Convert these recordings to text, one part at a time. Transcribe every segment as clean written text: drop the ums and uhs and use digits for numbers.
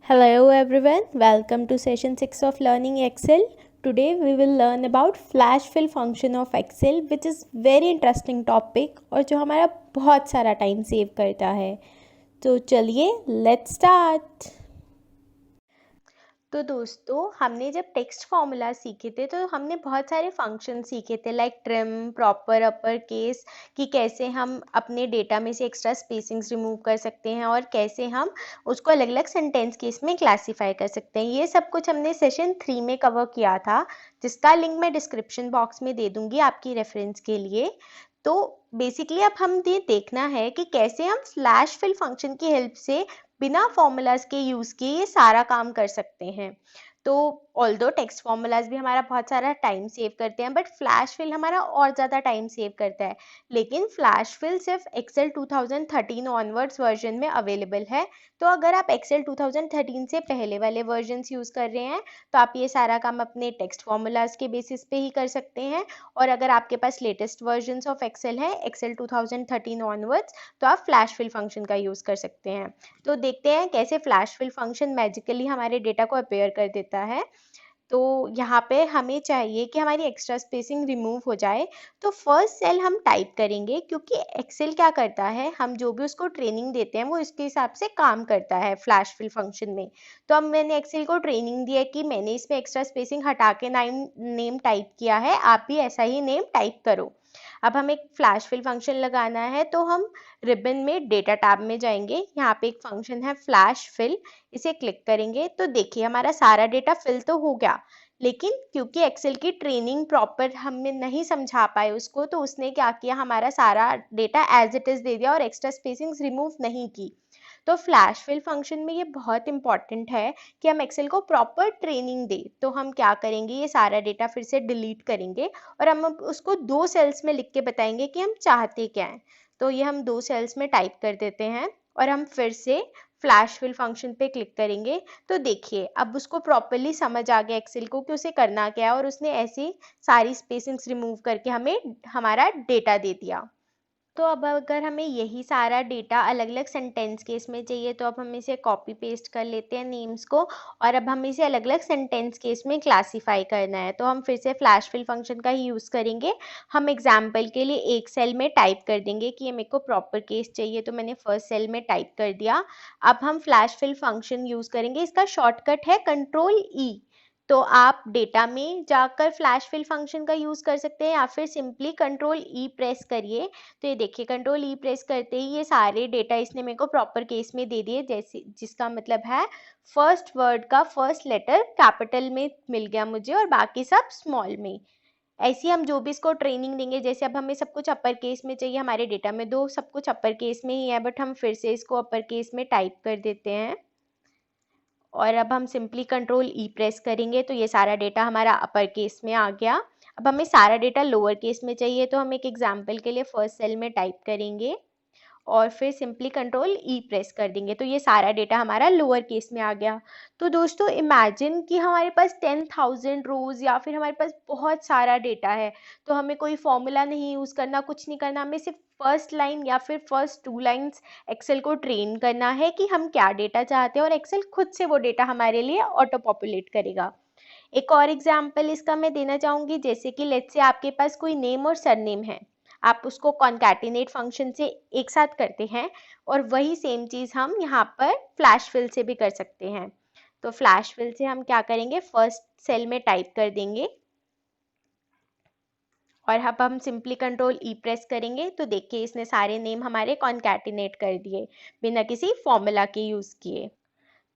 Hello everyone, welcome to session 6 of Learning Excel. Today we will learn about flash fill function of Excel which is very interesting topic और जो हमारा बहुत सारा time save करता है। तो चलिए लेट्स स्टार्ट। तो दोस्तों हमने जब टेक्स्ट फॉर्मूला सीखे थे तो हमने बहुत सारे फंक्शन सीखे थे like trim, proper, upper case कि कैसे हम अपने डेटा में से एक्स्ट्रा स्पेसिंग्स रिमूव कर सकते हैं और कैसे हम उसको अलग अलग सेंटेंस केस में क्लासीफाई कर सकते हैं। ये सब कुछ हमने सेशन 3 में कवर किया था, जिसका लिंक मैं डिस्क्रिप्शन बॉक्स में दे दूंगी आपकी रेफरेंस के लिए। तो बेसिकली अब हम ये देखना है कि कैसे हम फ्लैश फिल फंक्शन की हेल्प से बिना फॉर्मूलाज के यूज किए ये सारा काम कर सकते हैं। तो ऑल्दो टेक्स्ट फॉर्मूलाज भी हमारा बहुत सारा टाइम सेव करते हैं, बट फ्लैश फिल हमारा और ज़्यादा टाइम सेव करता है। लेकिन फ्लैश फिल सिर्फ एक्सेल 2013 ऑनवर्ड्स वर्जन में अवेलेबल है। तो अगर आप एक्सेल 2013 से पहले वाले वर्जन्स यूज़ कर रहे हैं तो आप ये सारा काम अपने टेक्स्ट फॉर्मूलाज के बेसिस पे ही कर सकते हैं। और अगर आपके पास लेटेस्ट वर्जन्स ऑफ एक्सेल है एक्सेल 2013 ऑनवर्ड्स, तो आप फ्लैश फिल फंक्शन का यूज़ कर सकते हैं। तो देखते हैं कैसे फ्लैश फिल फंक्शन मैजिकली हमारे डेटा को अपेयर कर देता है। तो यहाँ पे हमें चाहिए कि हमारी एक्स्ट्रा स्पेसिंग रिमूव हो जाए। तो फर्स्ट सेल हम टाइप करेंगे, क्योंकि एक्सेल क्या करता है, हम जो भी उसको ट्रेनिंग देते हैं वो इसके हिसाब से काम करता है फ्लैश फिल फंक्शन में। तो अब मैंने एक्सेल को ट्रेनिंग दी है कि मैंने इसमें एक्स्ट्रा स्पेसिंग हटा के नेम टाइप किया है, आप भी ऐसा ही नेम टाइप करो। अब हमें एक फ्लैश फिल फंक्शन लगाना है, तो हम रिबन में डेटा टैब में जाएंगे। यहाँ पे एक फंक्शन है फ्लैश फिल, इसे क्लिक करेंगे तो देखिए हमारा सारा डेटा फिल तो हो गया। लेकिन क्योंकि एक्सेल की ट्रेनिंग प्रॉपर हमने नहीं समझा पाए उसको, तो उसने क्या किया, हमारा सारा डेटा एज इट इज दे दिया और एक्स्ट्रा स्पेसिंग्स रिमूव नहीं की। तो फ्लैश फिल फंक्शन में ये बहुत इंपॉर्टेंट है कि हम एक्सेल को प्रॉपर ट्रेनिंग दें। तो हम क्या करेंगे, ये सारा डेटा फिर से डिलीट करेंगे और हम उसको 2 सेल्स में लिख के बताएंगे कि हम चाहते क्या हैं। तो ये हम 2 सेल्स में टाइप कर देते हैं और हम फिर से फ्लैश फिल फंक्शन पे क्लिक करेंगे। तो देखिए अब उसको प्रॉपरली समझ आ गया एक्सेल को कि उसे करना क्या है, और उसने ऐसी सारी स्पेसिंग्स रिमूव करके हमें हमारा डेटा दे दिया। तो अब अगर हमें यही सारा डेटा अलग अलग सेंटेंस केस में चाहिए, तो अब हम इसे कॉपी पेस्ट कर लेते हैं नेम्स को, और अब हम इसे अलग अलग सेंटेंस केस में क्लासीफाई करना है। तो हम फिर से फ्लैश फिल फंक्शन का ही यूज़ करेंगे। हम एग्जाम्पल के लिए एक सेल में टाइप कर देंगे कि ये मेरे को प्रॉपर केस चाहिए, तो मैंने फर्स्ट सेल में टाइप कर दिया। अब हम फ्लैश फिल फंक्शन यूज़ करेंगे, इसका शॉर्टकट है कंट्रोल-E। तो आप डेटा में जाकर फ्लैश फिल फंक्शन का यूज़ कर सकते हैं, या फिर सिंपली कंट्रोल-E प्रेस करिए। तो ये देखिए कंट्रोल-E प्रेस करते ही ये सारे डेटा इसने मेरे को प्रॉपर केस में दे दिए, जैसे जिसका मतलब है फर्स्ट वर्ड का फर्स्ट लेटर कैपिटल में मिल गया मुझे और बाकी सब स्मॉल में। ऐसे हम जो भी इसको ट्रेनिंग देंगे, जैसे अब हमें सब कुछ अपर केस में चाहिए, हमारे डेटा में दो सब कुछ अपर केस में ही है, बट हम फिर से इसको अपर केस में टाइप कर देते हैं। और अब हम सिंपली कंट्रोल-E प्रेस करेंगे तो ये सारा डेटा हमारा अपर केस में आ गया। अब हमें सारा डेटा लोअर केस में चाहिए, तो हम एक एग्जाम्पल के लिए फर्स्ट सेल में टाइप करेंगे और फिर सिंपली कंट्रोल-E प्रेस कर देंगे, तो ये सारा डेटा हमारा लोअर केस में आ गया। तो दोस्तों इमेजिन कि हमारे पास 10,000 रोज या फिर हमारे पास बहुत सारा डेटा है, तो हमें कोई फॉर्मूला नहीं यूज़ करना, कुछ नहीं करना, हमें सिर्फ फर्स्ट लाइन या फिर फर्स्ट 2 लाइन्स एक्सेल को ट्रेन करना है कि हम क्या डेटा चाहते हैं, और एक्सेल खुद से वो डेटा हमारे लिए ऑटो पॉपुलेट करेगा। एक और एग्जाम्पल इसका मैं देना चाहूँगी, जैसे कि लेट्स से आपके पास कोई नेम और सरनेम है, आप उसको कॉन्कैटिनेट फंक्शन से एक साथ करते हैं, और वही सेम चीज़ हम यहाँ पर फ्लैश फिल से भी कर सकते हैं। तो फ्लैश फिल से हम क्या करेंगे, फर्स्ट सेल में टाइप कर देंगे और अब हम सिंपली कंट्रोल-E प्रेस करेंगे तो देखिए इसने सारे नेम हमारे कॉन्कैटिनेट कर दिए बिना किसी फॉर्मूला के यूज़ किए।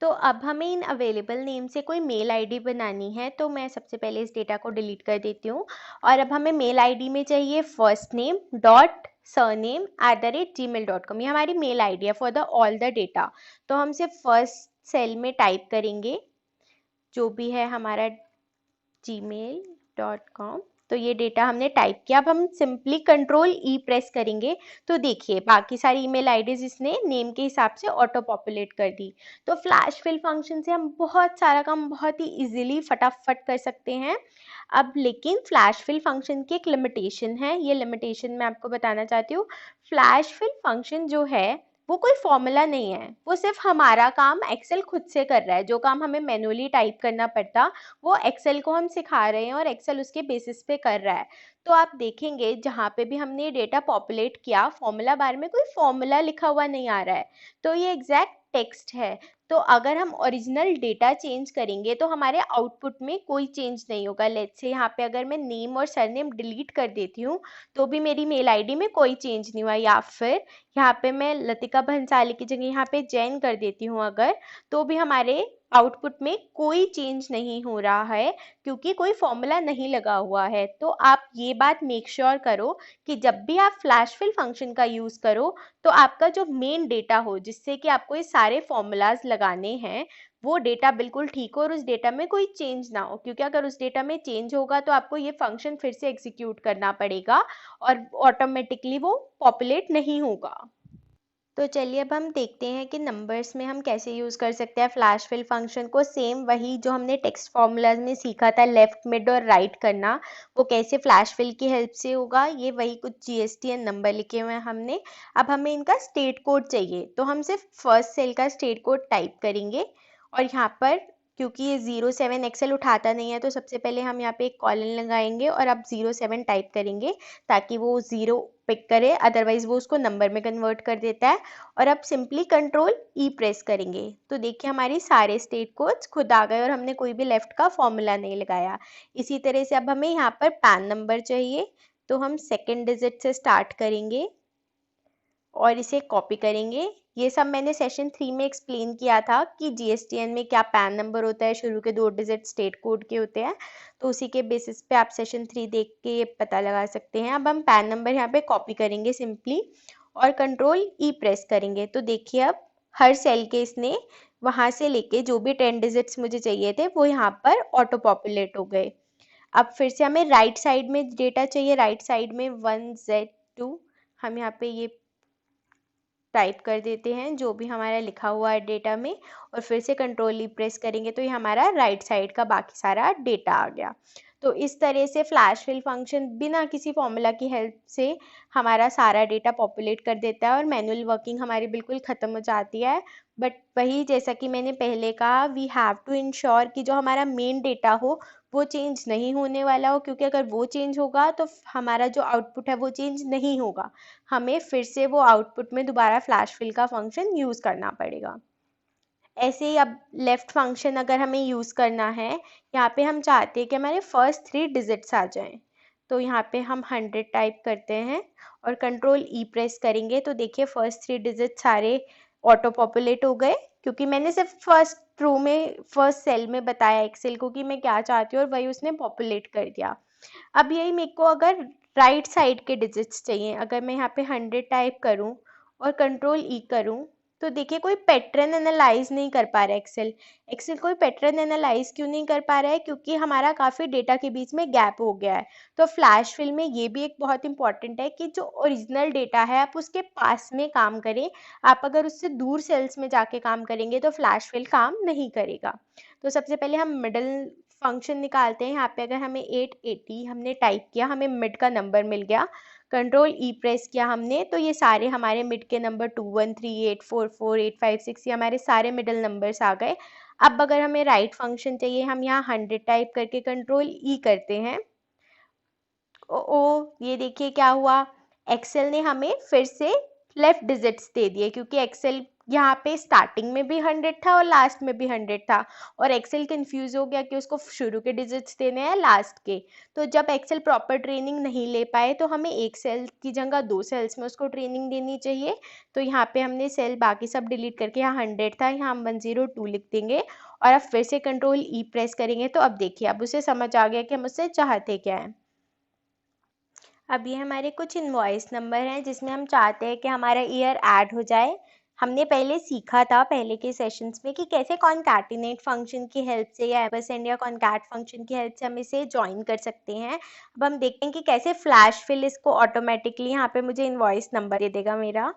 तो अब हमें इन अवेलेबल नेम से कोई मेल आईडी बनानी है, तो मैं सबसे पहले इस डेटा को डिलीट कर देती हूँ। और अब हमें मेल आईडी में चाहिए first name dot surname @gmail.com। ये हमारी मेल आईडी है for the all the data. तो हम सिर्फ फर्स्ट सेल में टाइप करेंगे जो भी है हमारा gmail.com। तो ये डेटा हमने टाइप किया। अब हम सिंपली कंट्रोल-E प्रेस करेंगे तो देखिए बाकी सारी ईमेल आईडीज इसने नेम के हिसाब से ऑटो पॉपुलेट कर दी। तो फ्लैश फिल फंक्शन से हम बहुत सारा काम बहुत ही इजीली फटाफट कर सकते हैं। अब लेकिन फ्लैश फिल फंक्शन की एक लिमिटेशन है, ये लिमिटेशन मैं आपको बताना चाहती हूँ। फ्लैश फिल फंक्शन जो है वो कोई फॉर्मूला नहीं है, वो सिर्फ हमारा काम एक्सेल खुद से कर रहा है। जो काम हमें मैनुअली टाइप करना पड़ता, वो एक्सेल को हम सिखा रहे हैं और एक्सेल उसके बेसिस पे कर रहा है। तो आप देखेंगे जहाँ पे भी हमने डेटा पॉपुलेट किया, फॉर्मूला बार में कोई फॉर्मूला लिखा हुआ नहीं आ रहा है, तो ये एग्जैक्ट टेक्स्ट है। तो अगर हम ओरिजिनल डेटा चेंज करेंगे तो हमारे आउटपुट में कोई चेंज नहीं होगा। लेट्स से यहाँ पे अगर मैं नेम और सरनेम डिलीट कर देती हूँ तो भी मेरी मेल आईडी में कोई चेंज नहीं हुआ, या फिर यहाँ पे मैं लतिका भंसाली की जगह यहाँ पे जैन कर देती हूँ अगर, तो भी हमारे आउटपुट में कोई चेंज नहीं हो रहा है, क्योंकि कोई फॉर्मूला नहीं लगा हुआ है। तो आप ये बात मेक श्योर करो कि जब भी आप फ्लैश फिल फंक्शन का यूज करो तो आपका जो मेन डेटा हो, जिससे कि आपको ये सारे फॉर्मूलाज लगाने हैं, वो डेटा बिल्कुल ठीक हो और उस डेटा में कोई चेंज ना हो। क्योंकि अगर उस डेटा में चेंज होगा तो आपको ये फंक्शन फिर से एग्जीक्यूट करना पड़ेगा और ऑटोमेटिकली वो पॉपुलेट नहीं होगा। तो चलिए अब हम देखते हैं कि नंबर्स में हम कैसे यूज़ कर सकते हैं फ्लैश फिल फंक्शन को। सेम वही जो हमने टेक्स्ट फॉर्मूलाज में सीखा था, लेफ्ट मिड और राइट करना, वो कैसे फ्लैश फिल की हेल्प से होगा। ये वही कुछ जीएसटीएन नंबर लिखे हुए हैं हमने। अब हमें इनका स्टेट कोड चाहिए, तो हम सिर्फ फर्स्ट सेल का स्टेट कोड टाइप करेंगे और यहाँ पर क्योंकि ये 07 एक्सेल उठाता नहीं है तो सबसे पहले हम यहाँ पे एक कॉलन लगाएंगे और अब 07 टाइप करेंगे ताकि वो 0 पिक करे, अदरवाइज वो उसको नंबर में कन्वर्ट कर देता है। और अब सिंपली कंट्रोल ई प्रेस करेंगे तो देखिए हमारी सारे स्टेट कोड्स खुद आ गए और हमने कोई भी लेफ्ट का फॉर्मूला नहीं लगाया। इसी तरह से अब हमें यहाँ पर पैन नंबर चाहिए, तो हम सेकेंड डिजिट से स्टार्ट करेंगे और इसे कॉपी करेंगे। ये सब मैंने सेशन 3 में एक्सप्लेन किया था कि जीएसटीएन में क्या पैन नंबर होता है, शुरू के 2 डिजिट स्टेट कोड के होते हैं, तो उसी के बेसिस पे आप सेशन 3 देख के ये पता लगा सकते हैं। अब हम पैन नंबर यहाँ पे कॉपी करेंगे सिंपली और कंट्रोल ई प्रेस करेंगे तो देखिए अब हर सेल के इसने वहां से लेके जो भी 10 डिजिट्स मुझे चाहिए थे वो यहाँ पर ऑटो पॉपुलेट हो गए। अब फिर से हमें राइट साइड में डेटा चाहिए, राइट साइड में 1Z2 हम यहाँ पे ये टाइप कर देते हैं जो भी हमारा लिखा हुआ है डेटा में, और फिर से कंट्रोल ई प्रेस करेंगे तो ये हमारा राइट साइड का बाकी सारा डेटा आ गया। तो इस तरह से फ्लैश फिल फंक्शन बिना किसी फॉर्मूला की हेल्प से हमारा सारा डेटा पॉपुलेट कर देता है और मैनुअल वर्किंग हमारी बिल्कुल ख़त्म हो जाती है। बट वही जैसा कि मैंने पहले कहा, वी हैव टू इंश्योर कि जो हमारा मेन डेटा हो वो चेंज नहीं होने वाला हो, क्योंकि अगर वो चेंज होगा तो हमारा जो आउटपुट है वो चेंज नहीं होगा, हमें फिर से वो आउटपुट में दोबारा फ्लैश फिल का फंक्शन यूज़ करना पड़ेगा। ऐसे ही अब लेफ्ट फंक्शन अगर हमें यूज़ करना है, यहाँ पे हम चाहते हैं कि हमारे फर्स्ट 3 डिजिट्स आ जाएं, तो यहाँ पे हम 100 टाइप करते हैं और कंट्रोल ई प्रेस करेंगे तो देखिए फर्स्ट 3 डिजिट सारे ऑटो पॉपुलेट हो गए, क्योंकि मैंने सिर्फ फर्स्ट रो में फर्स्ट सेल में बताया एक्सेल को कि मैं क्या चाहती हूँ और वही उसने पॉपुलेट कर दिया। अब यही मेरे को अगर राइट साइड के डिजिट्स चाहिए, अगर मैं यहाँ पे 100 टाइप करूँ और कंट्रोल ई करूँ तो देखिए कोई पैटर्न एनालाइज नहीं कर पा रहा है एक्सेल। एक्सेल कोई पैटर्न एनालाइज क्यों नहीं कर पा रहा है? क्योंकि हमारा काफ़ी डेटा के बीच में गैप हो गया है। तो फ्लैश फिल में ये भी एक बहुत इंपॉर्टेंट है कि जो ओरिजिनल डेटा है आप उसके पास में काम करें। आप अगर उससे दूर सेल्स में जाके काम करेंगे तो फ्लैश फिल काम नहीं करेगा। तो सबसे पहले हम मिडल फंक्शन निकालते हैं। यहाँ पे अगर हमें 880 हमने टाइप किया, हमें मिड का नंबर मिल गया, कंट्रोल ई प्रेस किया हमने तो ये सारे हमारे मिड के नंबर 213844 856 ये हमारे सारे मिडल नंबर्स आ गए। अब अगर हमें राइट फंक्शन चाहिए, हम यहाँ 100 टाइप करके कंट्रोल ई करते हैं। ये देखिए क्या हुआ, एक्सेल ने हमें फिर से लेफ्ट डिजिट्स दे दिए, क्योंकि एक्सेल यहाँ पे स्टार्टिंग में भी 100 था और लास्ट में भी 100 था और एक्सेल कंफ्यूज हो गया कि उसको शुरू के डिजिट्स देने हैं लास्ट के। तो जब एक्सेल प्रॉपर ट्रेनिंग नहीं ले पाए तो हमें एक सेल की जगह 2 सेल्स में उसको ट्रेनिंग देनी चाहिए। तो यहाँ पे हमने सेल बाकी सब डिलीट करके, यहाँ 100 था, यहाँ हम 102 लिख देंगे और अब फिर से कंट्रोल ई प्रेस करेंगे तो अब देखिए अब उसे समझ आ गया कि हम उससे चाहते क्या है। अब ये हमारे कुछ इनवॉइस नंबर हैं जिसमें हम चाहते हैं कि हमारा ईयर ऐड हो जाए। हमने पहले सीखा था पहले के सेशंस में कि कैसे कॉन्कैटिनेट फंक्शन की हेल्प से या एम्परसेंड या कॉन्कैट फंक्शन की हेल्प से हम इसे ज्वाइन कर सकते हैं। अब हम देखते हैं कि कैसे फ्लैश फिल इसको ऑटोमेटिकली यहाँ पे मुझे इनवॉइस नंबर दे देगा मेरा।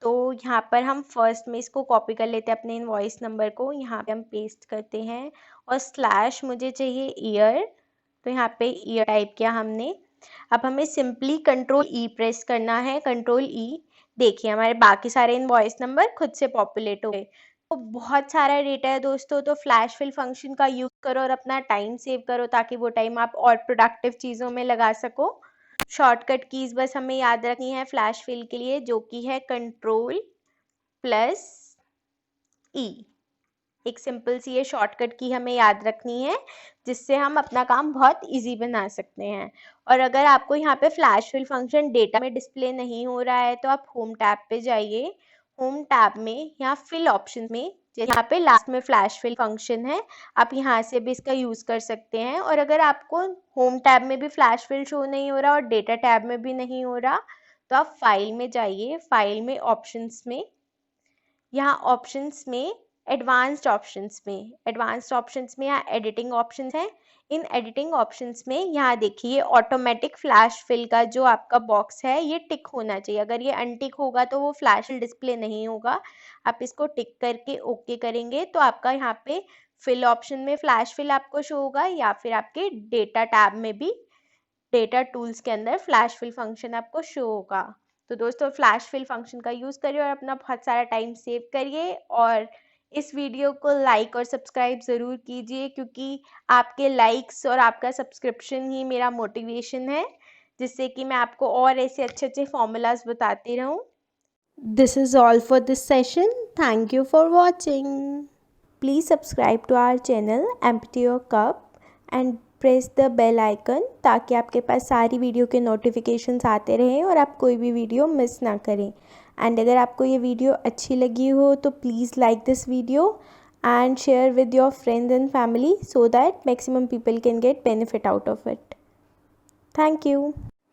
तो यहाँ पर हम फर्स्ट में इसको कॉपी कर लेते हैं अपने इनवॉइस नंबर को, यहाँ पे हम पेस्ट करते हैं और स्लैश मुझे चाहिए ईयर, तो यहाँ पे ईयर टाइप किया हमने। अब हमें सिंपली कंट्रोल ई प्रेस करना है, कंट्रोल ई। देखिए हमारे बाकी सारे इनवॉइस नंबर खुद से पॉपुलेट हो गए। तो बहुत सारा डेटा है दोस्तों, तो फ्लैश फिल फंक्शन का यूज करो और अपना टाइम सेव करो ताकि वो टाइम आप और प्रोडक्टिव चीजों में लगा सको। शॉर्टकट कीज बस हमें याद रखनी है फ्लैश फिल के लिए, जो कि है कंट्रोल प्लस ई। एक सिंपल सी ये शॉर्टकट की हमें याद रखनी है, जिससे हम अपना काम बहुत इजी बना सकते हैं। और अगर आपको यहाँ पे फ्लैश फिल फंक्शन डेटा में डिस्प्ले नहीं हो रहा है तो आप होम टैब पे जाइए। होम टैब में यहाँ फिल ऑप्शन में यहाँ पे लास्ट में फ्लैश फिल फंक्शन है, आप यहाँ से भी इसका यूज कर सकते हैं। और अगर आपको होम टैब में भी फ्लैश फिल शो नहीं हो रहा और डेटा टैब में भी नहीं हो रहा, तो आप फाइल में जाइए, फाइल में ऑप्शंस में, यहाँ ऑप्शंस में एडवांस्ड ऑप्शंस में यहाँ एडिटिंग ऑप्शंस हैं। इन एडिटिंग ऑप्शंस में यहाँ देखिए ऑटोमेटिक फ्लैश फिल का जो आपका बॉक्स है ये टिक होना चाहिए। अगर ये अनटिक होगा तो वो फ्लैश फिल डिस्प्ले नहीं होगा। आप इसको टिक करके ओके करेंगे तो आपका यहाँ पे फिल ऑप्शन में फ्लैश फिल आपको शो होगा, या फिर आपके डेटा टैब में भी डेटा टूल्स के अंदर फ्लैश फिल फंक्शन आपको शो होगा। तो दोस्तों फ्लैश फिल फंक्शन का यूज़ करिए और अपना बहुत सारा टाइम सेव करिए। और इस वीडियो को लाइक और सब्सक्राइब ज़रूर कीजिए, क्योंकि आपके लाइक्स और आपका सब्सक्रिप्शन ही मेरा मोटिवेशन है, जिससे कि मैं आपको और ऐसे अच्छे अच्छे फॉर्मूलाज बताती रहूँ। This is all for this session. Thank you for watching. Please subscribe to our channel Empty Your Cup and press the bell icon ताकि आपके पास सारी वीडियो के नोटिफिकेशंस आते रहें और आप कोई भी वीडियो मिस ना करें। एंड अगर आपको ये वीडियो अच्छी लगी हो तो please like this video and share with your friends and family so that maximum people can get benefit out of it. Thank you.